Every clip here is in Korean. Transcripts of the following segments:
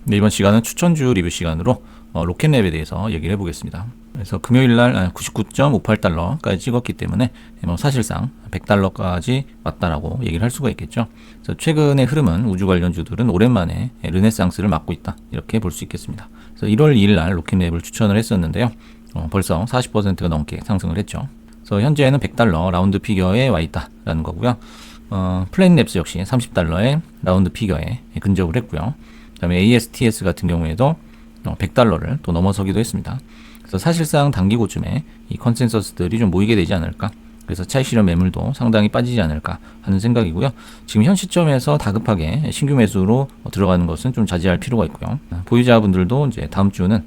네, 이번 시간은 추천주 리뷰 시간으로 로켓랩에 대해서 얘기를 해보겠습니다. 그래서 금요일날 99.58달러까지 찍었기 때문에 뭐 사실상 100달러까지 왔다라고 얘기를 할 수가 있겠죠. 그래서 최근의 흐름은 우주 관련주들은 오랜만에 르네상스를 맞고 있다, 이렇게 볼 수 있겠습니다. 그래서 1월 2일날 로켓랩을 추천을 했었는데요. 벌써 40%가 넘게 상승을 했죠. 그래서 현재는 100달러 라운드 피겨에 와 있다라는 거고요. 플래닛랩스 역시 30달러의 라운드 피겨에 근접을 했고요. 그 다음에 ASTS 같은 경우에도 100달러를 또 넘어서기도 했습니다. 그래서 사실상 단기고쯤에 이 컨센서스들이 좀 모이게 되지 않을까, 그래서 차익 실현 매물도 상당히 빠지지 않을까 하는 생각이고요. 지금 현 시점에서 다급하게 신규 매수로 들어가는 것은 좀 자제할 필요가 있고요. 보유자분들도 이제 다음 주는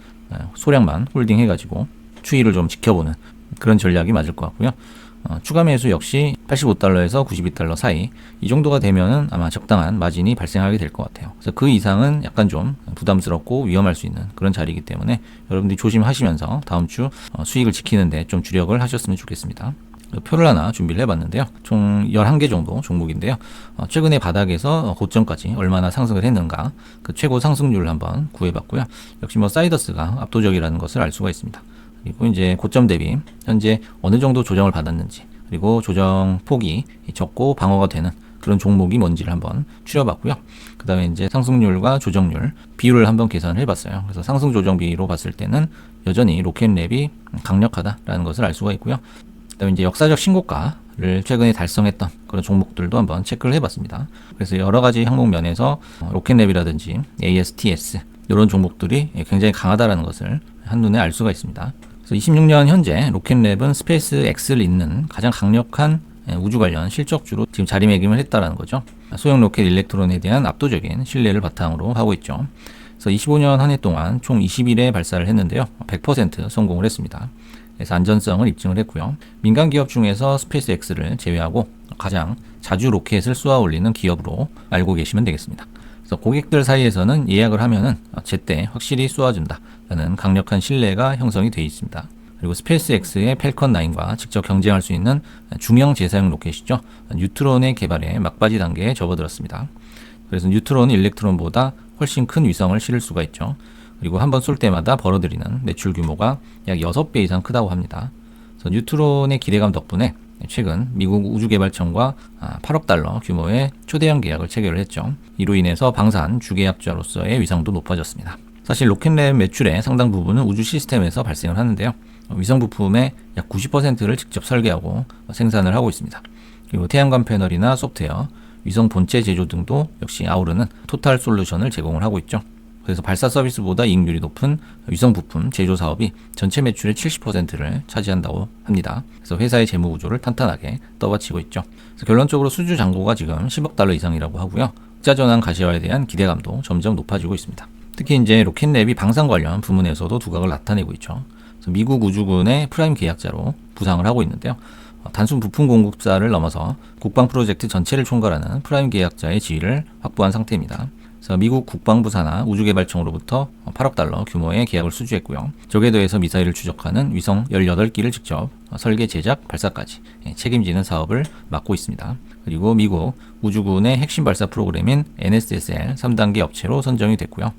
소량만 홀딩 해가지고 추이를 좀 지켜보는 그런 전략이 맞을 것 같고요. 추가 매수 역시 85달러에서 92달러 사이, 이 정도가 되면은 아마 적당한 마진이 발생하게 될 것 같아요. 그래서 그 이상은 약간 좀 부담스럽고 위험할 수 있는 그런 자리이기 때문에 여러분들이 조심하시면서 다음 주 수익을 지키는데 좀 주력을 하셨으면 좋겠습니다. 표를 하나 준비를 해봤는데요. 총 11개 정도 종목인데요. 최근에 바닥에서 고점까지 얼마나 상승을 했는가, 그 최고 상승률을 한번 구해봤고요. 역시 뭐 사이더스가 압도적이라는 것을 알 수가 있습니다. 그리고 이제 고점 대비 현재 어느 정도 조정을 받았는지, 그리고 조정 폭이 적고 방어가 되는 그런 종목이 뭔지를 한번 추려봤고요. 그 다음에 이제 상승률과 조정률 비율을 한번 계산을 해봤어요. 그래서 상승 조정 비로 봤을 때는 여전히 로켓랩이 강력하다라는 것을 알 수가 있고요. 그 다음에 이제 역사적 신고가를 최근에 달성했던 그런 종목들도 한번 체크를 해봤습니다. 그래서 여러 가지 항목 면에서 로켓랩이라든지 ASTS 이런 종목들이 굉장히 강하다라는 것을 한눈에 알 수가 있습니다. 그래서 26년 현재 로켓랩은 스페이스 X를 잇는 가장 강력한 우주 관련 실적주로 지금 자리매김을 했다라는 거죠. 소형 로켓 일렉트론에 대한 압도적인 신뢰를 바탕으로 하고 있죠. 그래서 25년 한 해 동안 총 20일에 발사를 했는데요. 100% 성공을 했습니다. 그래서 안전성을 입증을 했고요. 민간 기업 중에서 스페이스 X를 제외하고 가장 자주 로켓을 쏘아 올리는 기업으로 알고 계시면 되겠습니다. 그래서 고객들 사이에서는 예약을 하면은 제때 확실히 쏘아준다라는 강력한 신뢰가 형성이 되어 있습니다. 그리고 스페이스X의 펠컨 9과 직접 경쟁할 수 있는 중형 재사용 로켓이죠. 뉴트론의 개발에 막바지 단계에 접어들었습니다. 그래서 뉴트론은 일렉트론보다 훨씬 큰 위성을 실을 수가 있죠. 그리고 한번 쏠 때마다 벌어들이는 매출 규모가 약 6배 이상 크다고 합니다. 그래서 뉴트론의 기대감 덕분에 최근 미국 우주개발청과 8억 달러 규모의 초대형 계약을 체결을 했죠. 이로 인해서 방산 주계약자로서의 위상도 높아졌습니다. 사실 로켓랩 매출의 상당 부분은 우주 시스템에서 발생을 하는데요. 위성 부품의 약 90%를 직접 설계하고 생산을 하고 있습니다. 그리고 태양광 패널이나 소프트웨어, 위성 본체 제조 등도 역시 아우르는 토탈 솔루션을 제공을 하고 있죠. 그래서 발사 서비스보다 이익률이 높은 위성 부품 제조 사업이 전체 매출의 70%를 차지한다고 합니다. 그래서 회사의 재무 구조를 탄탄하게 떠받치고 있죠. 그래서 결론적으로 수주 잔고가 지금 10억 달러 이상이라고 하고요. 흑자 전환 가시화에 대한 기대감도 점점 높아지고 있습니다. 특히 이제 로켓랩이 방산 관련 부문에서도 두각을 나타내고 있죠. 그래서 미국 우주군의 프라임 계약자로 부상을 하고 있는데요. 단순 부품 공급사를 넘어서 국방 프로젝트 전체를 총괄하는 프라임 계약자의 지위를 확보한 상태입니다. 그래서 미국 국방부 산하 우주개발청으로부터 8억 달러 규모의 계약을 수주했고요. 저기에 더해서 미사일을 추적하는 위성 18기를 직접 설계, 제작, 발사까지 책임지는 사업을 맡고 있습니다. 그리고 미국 우주군의 핵심 발사 프로그램인 NSSL 3단계 업체로 선정이 됐고요.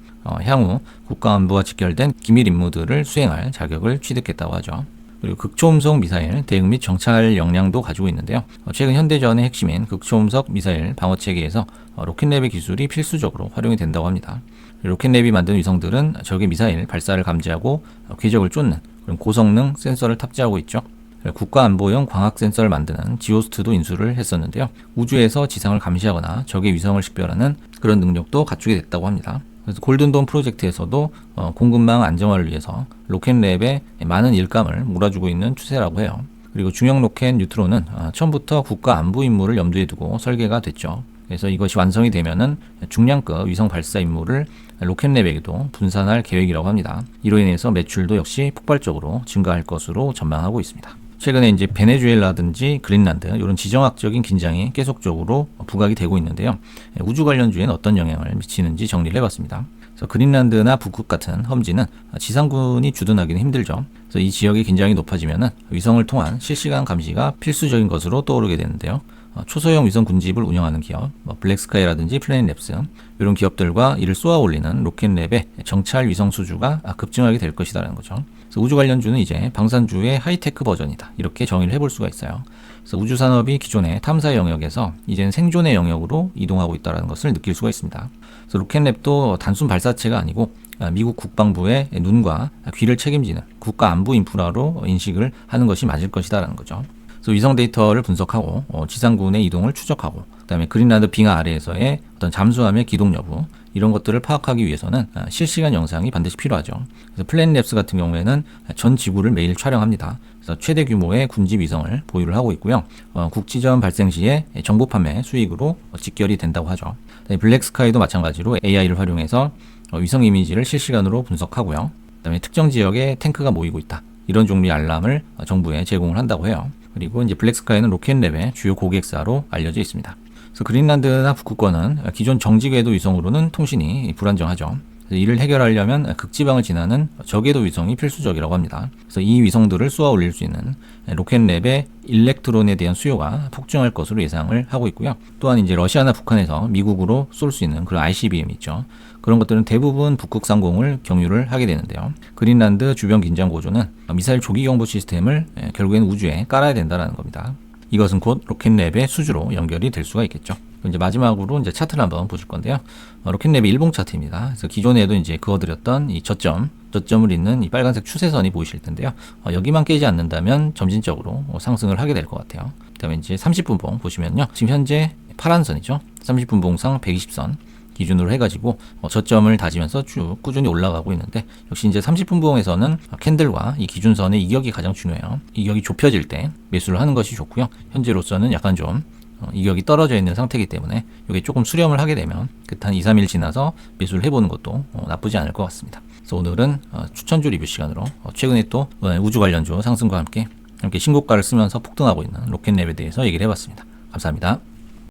향후 국가안보와 직결된 기밀 임무들을 수행할 자격을 취득했다고 하죠. 그리고 극초음속 미사일 대응 및 정찰 역량도 가지고 있는데요. 최근 현대전의 핵심인 극초음속 미사일 방어 체계에서 로켓랩의 기술이 필수적으로 활용이 된다고 합니다. 로켓랩이 만든 위성들은 적의 미사일 발사를 감지하고 궤적을 쫓는 그런 고성능 센서를 탑재하고 있죠. 국가안보용 광학 센서를 만드는 지오스트도 인수를 했었는데요. 우주에서 지상을 감시하거나 적의 위성을 식별하는 그런 능력도 갖추게 됐다고 합니다. 그래서 골든돔 프로젝트에서도 공급망 안정화를 위해서 로켓랩에 많은 일감을 몰아주고 있는 추세라고 해요. 그리고 중형 로켓 뉴트론은 처음부터 국가 안보 임무를 염두에 두고 설계가 됐죠. 그래서 이것이 완성이 되면은 중량급 위성 발사 임무를 로켓랩에게도 분산할 계획이라고 합니다. 이로 인해서 매출도 역시 폭발적으로 증가할 것으로 전망하고 있습니다. 최근에 이제 베네수엘라든지 그린란드 이런 지정학적인 긴장이 계속적으로 부각이 되고 있는데요. 우주 관련주에는 어떤 영향을 미치는지 정리를 해봤습니다. 그래서 그린란드나 북극 같은 험지는 지상군이 주둔하기는 힘들죠. 그래서 이 지역의 긴장이 높아지면 위성을 통한 실시간 감시가 필수적인 것으로 떠오르게 되는데요. 초소형 위성 군집을 운영하는 기업, 블랙스카이라든지 플래닛랩스 이런 기업들과 이를 쏘아 올리는 로켓랩의 정찰 위성 수주가 급증하게 될 것이다라는 거죠. 그래서 우주 관련주는 이제 방산주의 하이테크 버전이다, 이렇게 정의를 해볼 수가 있어요. 그래서 우주 산업이 기존의 탐사 영역에서 이제는 생존의 영역으로 이동하고 있다는 것을 느낄 수가 있습니다. 그래서 로켓랩도 단순 발사체가 아니고 미국 국방부의 눈과 귀를 책임지는 국가 안보 인프라로 인식을 하는 것이 맞을 것이다라는 거죠. 그래서 위성 데이터를 분석하고 지상군의 이동을 추적하고, 그다음에 그린란드 빙하 아래에서의 어떤 잠수함의 기동 여부, 이런 것들을 파악하기 위해서는 실시간 영상이 반드시 필요하죠. 그래서 플래닛랩스 같은 경우에는 전 지구를 매일 촬영합니다. 그래서 최대 규모의 군집 위성을 보유를 하고 있고요. 국지전 발생 시에 정보 판매 수익으로 직결이 된다고 하죠. 블랙스카이도 마찬가지로 AI를 활용해서 위성 이미지를 실시간으로 분석하고요. 그다음에 특정 지역에 탱크가 모이고 있다, 이런 종류의 알람을 정부에 제공을 한다고 해요. 그리고 이제 블랙스카이는 로켓랩의 주요 고객사로 알려져 있습니다. 그래서 그린란드나 북극권은 기존 정지 궤도 위성으로는 통신이 불안정하죠. 이를 해결하려면 극지방을 지나는 저궤도 위성이 필수적이라고 합니다. 그래서 이 위성들을 쏘아 올릴 수 있는 로켓랩의 일렉트론에 대한 수요가 폭증할 것으로 예상을 하고 있고요. 또한 이제 러시아나 북한에서 미국으로 쏠 수 있는 그런 ICBM 있죠. 그런 것들은 대부분 북극 상공을 경유를 하게 되는데요. 그린란드 주변 긴장 고조는 미사일 조기 경보 시스템을 결국에는 우주에 깔아야 된다는 겁니다. 이것은 곧 로켓랩의 수주로 연결이 될 수가 있겠죠. 이제 마지막으로 이제 차트를 한번 보실 건데요. 로켓랩의 일봉 차트입니다. 그래서 기존에도 이제 그어드렸던 이 저점을 잇는 이 빨간색 추세선이 보이실 텐데요. 여기만 깨지 않는다면 점진적으로 상승을 하게 될 것 같아요. 그다음에 이제 30분봉 보시면요. 지금 현재 파란 선이죠. 30분봉상 120선 기준으로 해가지고 저점을 다지면서 쭉 꾸준히 올라가고 있는데, 역시 이제 30분봉에서는 캔들과 이 기준선의 이격이 가장 중요해요. 이격이 좁혀질 때 매수를 하는 것이 좋고요. 현재로서는 약간 좀 이격이 떨어져 있는 상태이기 때문에 이게 조금 수렴을 하게 되면 한 2, 3일 지나서 매수를 해보는 것도 나쁘지 않을 것 같습니다. 그래서 오늘은 추천주 리뷰 시간으로 최근에 또 우주 관련주 상승과 함께 신고가를 쓰면서 폭등하고 있는 로켓랩에 대해서 얘기를 해봤습니다. 감사합니다.